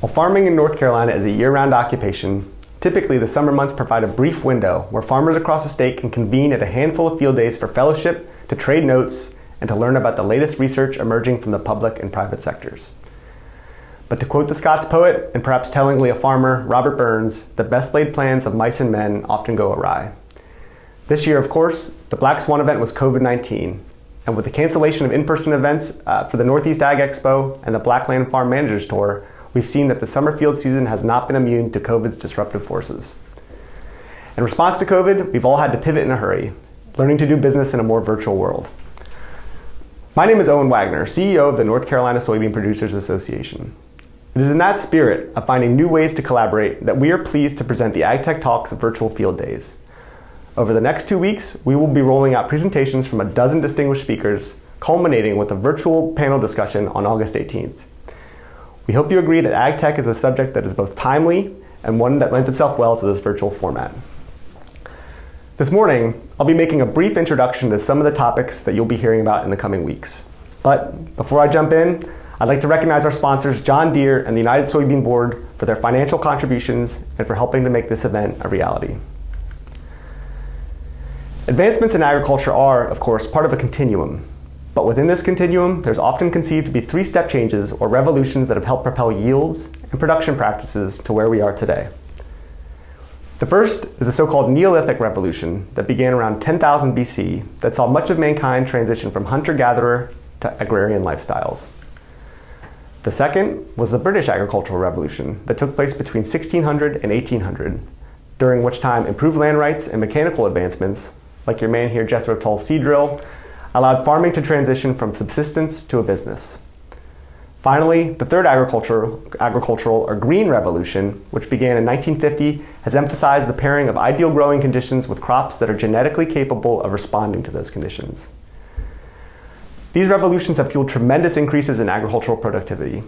While farming in North Carolina is a year-round occupation, typically the summer months provide a brief window where farmers across the state can convene at a handful of field days for fellowship, to trade notes, and to learn about the latest research emerging from the public and private sectors. But to quote the Scots poet, and perhaps tellingly a farmer, Robert Burns, the best laid plans of mice and men often go awry. This year, of course, the Black Swan event was COVID-19, and with the cancellation of in-person events for the Northeast Ag Expo and the Blackland Farm Managers Tour, we've seen that the summer field season has not been immune to COVID's disruptive forces. In response to COVID, we've all had to pivot in a hurry, learning to do business in a more virtual world. My name is Owen Wagner, CEO of the North Carolina Soybean Producers Association. It is in that spirit of finding new ways to collaborate that we are pleased to present the AgTech Talks Virtual Field Days. Over the next 2 weeks, we will be rolling out presentations from a dozen distinguished speakers, culminating with a virtual panel discussion on August 18th. We hope you agree that ag tech is a subject that is both timely and one that lends itself well to this virtual format. This morning, I'll be making a brief introduction to some of the topics that you'll be hearing about in the coming weeks. But before I jump in, I'd like to recognize our sponsors, John Deere and the United Soybean Board, for their financial contributions and for helping to make this event a reality. Advancements in agriculture are, of course, part of a continuum. But within this continuum, there's often conceived to be 3-step changes or revolutions that have helped propel yields and production practices to where we are today. The first is the so-called Neolithic revolution that began around 10,000 BC that saw much of mankind transition from hunter-gatherer to agrarian lifestyles. The second was the British agricultural revolution that took place between 1600 and 1800, during which time improved land rights and mechanical advancements, like your man here Jethro Tull's seed drill, allowed farming to transition from subsistence to a business. Finally, the third agricultural or green revolution, which began in 1950, has emphasized the pairing of ideal growing conditions with crops that are genetically capable of responding to those conditions. These revolutions have fueled tremendous increases in agricultural productivity.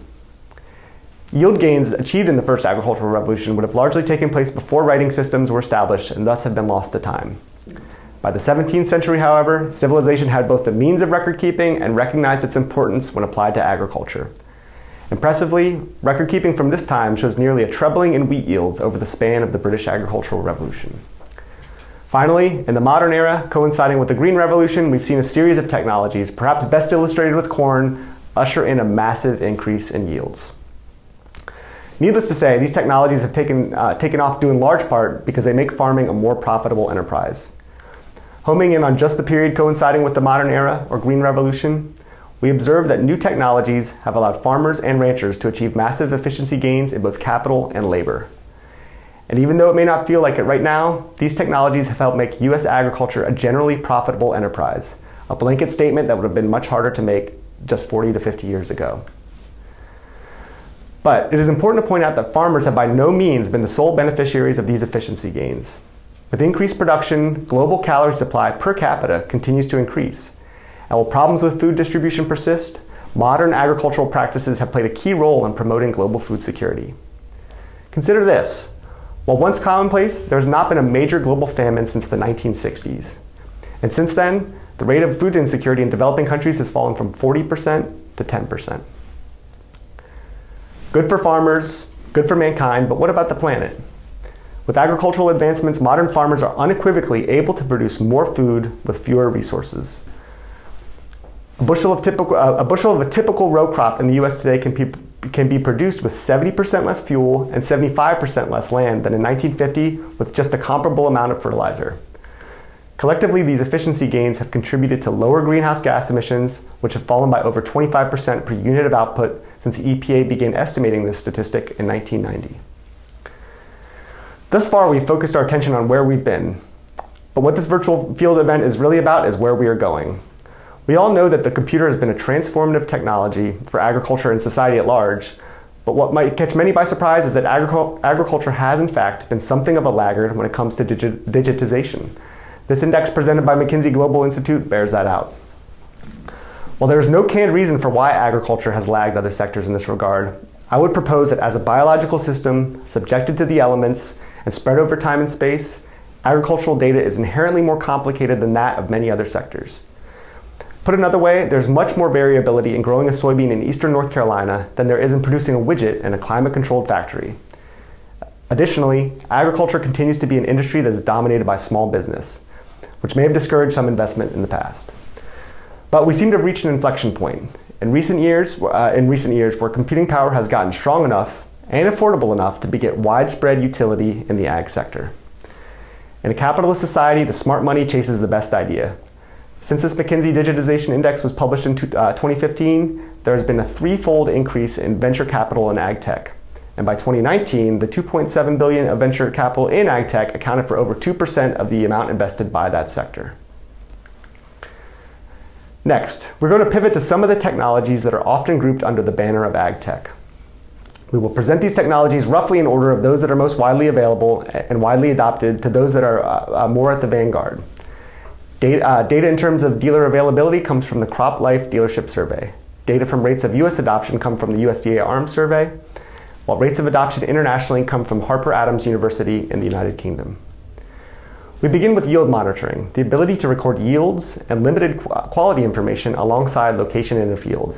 Yield gains achieved in the first agricultural revolution would have largely taken place before writing systems were established and thus have been lost to time. By the 17th century, however, civilization had both the means of record keeping and recognized its importance when applied to agriculture. Impressively, record keeping from this time shows nearly a trebling in wheat yields over the span of the British agricultural revolution. Finally, in the modern era, coinciding with the Green Revolution, we've seen a series of technologies, perhaps best illustrated with corn, usher in a massive increase in yields. Needless to say, these technologies have taken off due in large part because they make farming a more profitable enterprise. Homing in on just the period coinciding with the modern era, or Green Revolution, we observe that new technologies have allowed farmers and ranchers to achieve massive efficiency gains in both capital and labor. And even though it may not feel like it right now, these technologies have helped make U.S. agriculture a generally profitable enterprise, a blanket statement that would have been much harder to make just 40 to 50 years ago. But it is important to point out that farmers have by no means been the sole beneficiaries of these efficiency gains. With increased production, global calorie supply per capita continues to increase. And while problems with food distribution persist, modern agricultural practices have played a key role in promoting global food security. Consider this. While once commonplace, there has not been a major global famine since the 1960s. And since then, the rate of food insecurity in developing countries has fallen from 40% to 10%. Good for farmers, good for mankind, but what about the planet? With agricultural advancements, modern farmers are unequivocally able to produce more food with fewer resources. A bushel of a typical row crop in the US today can be produced with 70% less fuel and 75% less land than in 1950 with just a comparable amount of fertilizer. Collectively, these efficiency gains have contributed to lower greenhouse gas emissions, which have fallen by over 25% per unit of output since the EPA began estimating this statistic in 1990. Thus far, we've focused our attention on where we've been. But what this virtual field event is really about is where we are going. We all know that the computer has been a transformative technology for agriculture and society at large, but what might catch many by surprise is that agriculture has, in fact, been something of a laggard when it comes to digitization. This index presented by McKinsey Global Institute bears that out. While there is no canned reason for why agriculture has lagged other sectors in this regard, I would propose that as a biological system subjected to the elements and spread over time and space, agricultural data is inherently more complicated than that of many other sectors. Put another way, there's much more variability in growing a soybean in eastern North Carolina than there is in producing a widget in a climate-controlled factory. Additionally, agriculture continues to be an industry that is dominated by small business, which may have discouraged some investment in the past. But we seem to have reached an inflection point. In recent years, where computing power has gotten strong enough and affordable enough to beget widespread utility in the ag sector. In a capitalist society, the smart money chases the best idea. Since this McKinsey Digitization Index was published in 2015, there has been a threefold increase in venture capital in ag tech. And by 2019, the $2.7 billion of venture capital in ag tech accounted for over 2% of the amount invested by that sector. Next, we're going to pivot to some of the technologies that are often grouped under the banner of ag tech. We will present these technologies roughly in order of those that are most widely available and widely adopted to those that are more at the vanguard. Data in terms of dealer availability comes from the Crop Life Dealership Survey. Data from rates of US adoption come from the USDA ARMS survey, while rates of adoption internationally come from Harper Adams University in the United Kingdom. We begin with yield monitoring, the ability to record yields and limited quality information alongside location in a field.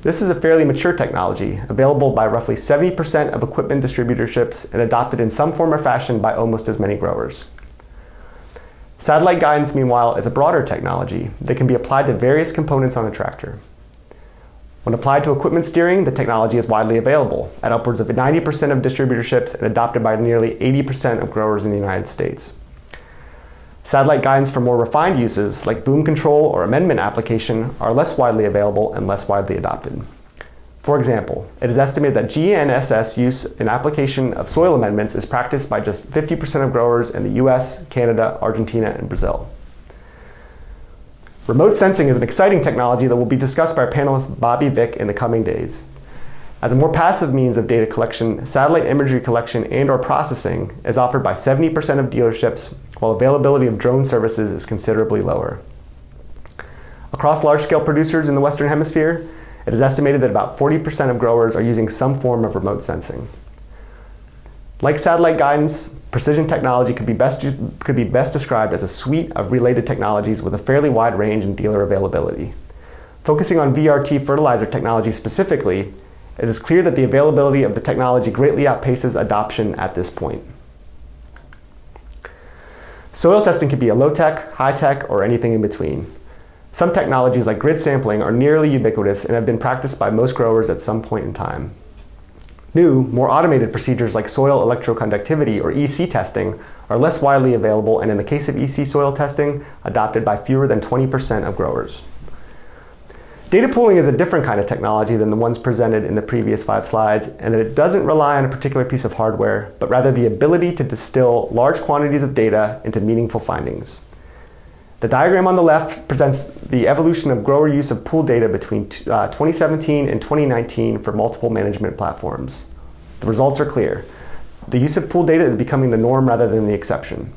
This is a fairly mature technology, available by roughly 70% of equipment distributorships and adopted in some form or fashion by almost as many growers. Satellite guidance, meanwhile, is a broader technology that can be applied to various components on a tractor. When applied to equipment steering, the technology is widely available at upwards of 90% of distributorships and adopted by nearly 80% of growers in the United States. Satellite guidance for more refined uses, like boom control or amendment application, are less widely available and less widely adopted. For example, it is estimated that GNSS use in application of soil amendments is practiced by just 50% of growers in the US, Canada, Argentina, and Brazil. Remote sensing is an exciting technology that will be discussed by our panelist Bobby Vick in the coming days. As a more passive means of data collection, satellite imagery collection and/or processing is offered by 70% of dealerships, while availability of drone services is considerably lower. Across large-scale producers in the Western Hemisphere, it is estimated that about 40% of growers are using some form of remote sensing. Like satellite guidance, precision technology could be best described as a suite of related technologies with a fairly wide range in dealer availability. Focusing on VRT fertilizer technology specifically, it is clear that the availability of the technology greatly outpaces adoption at this point. Soil testing can be a low-tech, high-tech, or anything in between. Some technologies like grid sampling are nearly ubiquitous and have been practiced by most growers at some point in time. New, more automated procedures like soil electroconductivity or EC testing are less widely available and in the case of EC soil testing, adopted by fewer than 20% of growers. Data pooling is a different kind of technology than the ones presented in the previous 5 slides, and that it doesn't rely on a particular piece of hardware, but rather the ability to distill large quantities of data into meaningful findings. The diagram on the left presents the evolution of grower use of pool data between 2017 and 2019 for multiple management platforms. The results are clear. The use of pool data is becoming the norm rather than the exception.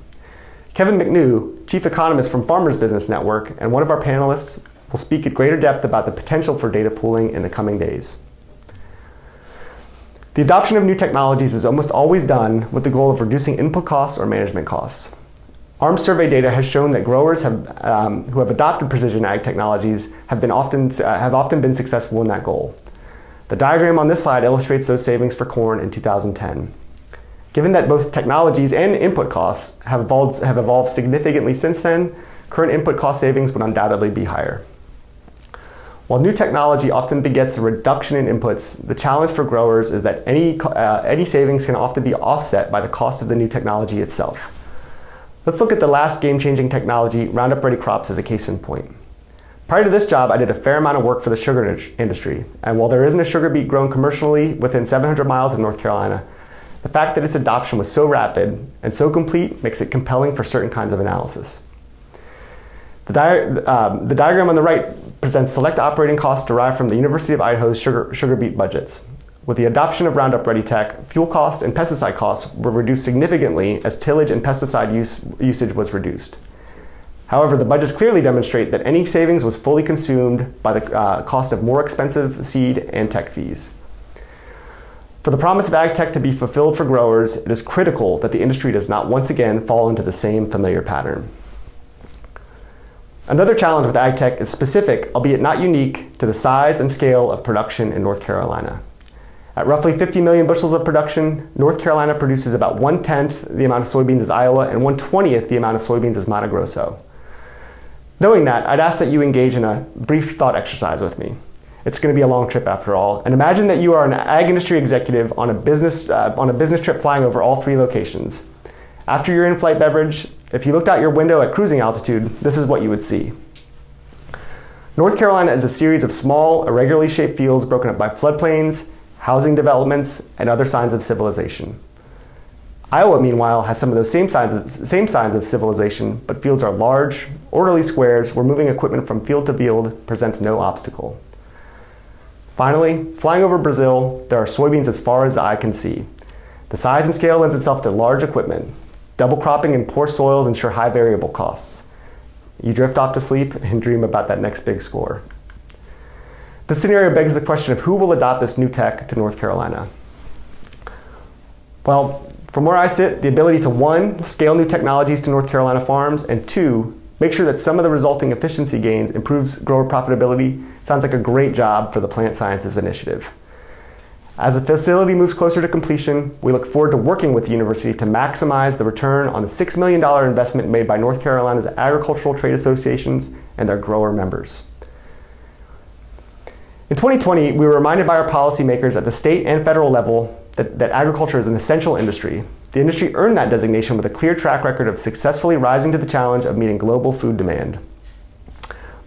Kevin McNew, chief economist from Farmers Business Network, and one of our panelists, will speak at greater depth about the potential for data pooling in the coming days. The adoption of new technologies is almost always done with the goal of reducing input costs or management costs. ARMS survey data has shown that growers who have adopted precision ag technologies have often been successful in that goal. The diagram on this slide illustrates those savings for corn in 2010. Given that both technologies and input costs have evolved significantly since then, current input cost savings would undoubtedly be higher. While new technology often begets a reduction in inputs, the challenge for growers is that any savings can often be offset by the cost of the new technology itself. Let's look at the last game-changing technology, Roundup Ready crops, as a case in point. Prior to this job, I did a fair amount of work for the sugar industry, and while there isn't a sugar beet grown commercially within 700 miles of North Carolina, the fact that its adoption was so rapid and so complete makes it compelling for certain kinds of analysis. The diagram on the right presents select operating costs derived from the University of Idaho's sugar beet budgets. With the adoption of Roundup Ready tech, fuel costs and pesticide costs were reduced significantly as tillage and pesticide usage was reduced. However, the budgets clearly demonstrate that any savings was fully consumed by the cost of more expensive seed and tech fees. For the promise of ag tech to be fulfilled for growers, it is critical that the industry does not once again fall into the same familiar pattern. Another challenge with ag tech is specific, albeit not unique, to the size and scale of production in North Carolina. At roughly 50 million bushels of production, North Carolina produces about 1/10 the amount of soybeans as Iowa and 1/20 the amount of soybeans as Mato Grosso. Knowing that, I'd ask that you engage in a brief thought exercise with me. It's going to be a long trip after all, and imagine that you are an ag industry executive on a business trip flying over all 3 locations. After your in-flight beverage, if you looked out your window at cruising altitude, this is what you would see. North Carolina is a series of small, irregularly shaped fields broken up by floodplains, housing developments, and other signs of civilization. Iowa, meanwhile, has some of those same signs of civilization, but fields are large, orderly squares where moving equipment from field to field presents no obstacle. Finally, flying over Brazil, there are soybeans as far as the eye can see. The size and scale lends itself to large equipment. Double cropping in poor soils ensure high variable costs. You drift off to sleep and dream about that next big score. This scenario begs the question of who will adopt this new tech to North Carolina. Well, from where I sit, the ability to 1, scale new technologies to North Carolina farms, and 2, make sure that some of the resulting efficiency gains improves grower profitability sounds like a great job for the Plant Sciences Initiative. As the facility moves closer to completion, we look forward to working with the university to maximize the return on the $6 million investment made by North Carolina's agricultural trade associations and their grower members. In 2020, we were reminded by our policymakers at the state and federal level that agriculture is an essential industry. The industry earned that designation with a clear track record of successfully rising to the challenge of meeting global food demand.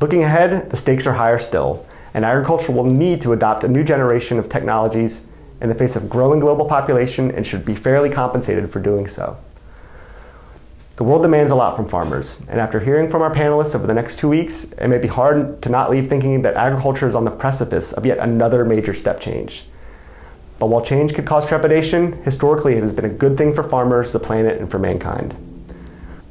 Looking ahead, the stakes are higher still, and agriculture will need to adopt a new generation of technologies in the face of growing global population and should be fairly compensated for doing so. The world demands a lot from farmers, and after hearing from our panelists over the next 2 weeks, it may be hard to not leave thinking that agriculture is on the precipice of yet another major step change. But while change could cause trepidation, historically it has been a good thing for farmers, the planet, and for mankind.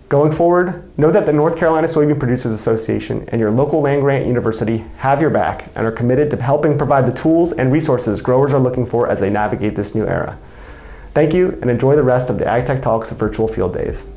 Going forward, know that the North Carolina Soybean Producers Association and your local land-grant university have your back and are committed to helping provide the tools and resources growers are looking for as they navigate this new era. Thank you, and enjoy the rest of the AgTech Talks virtual field days.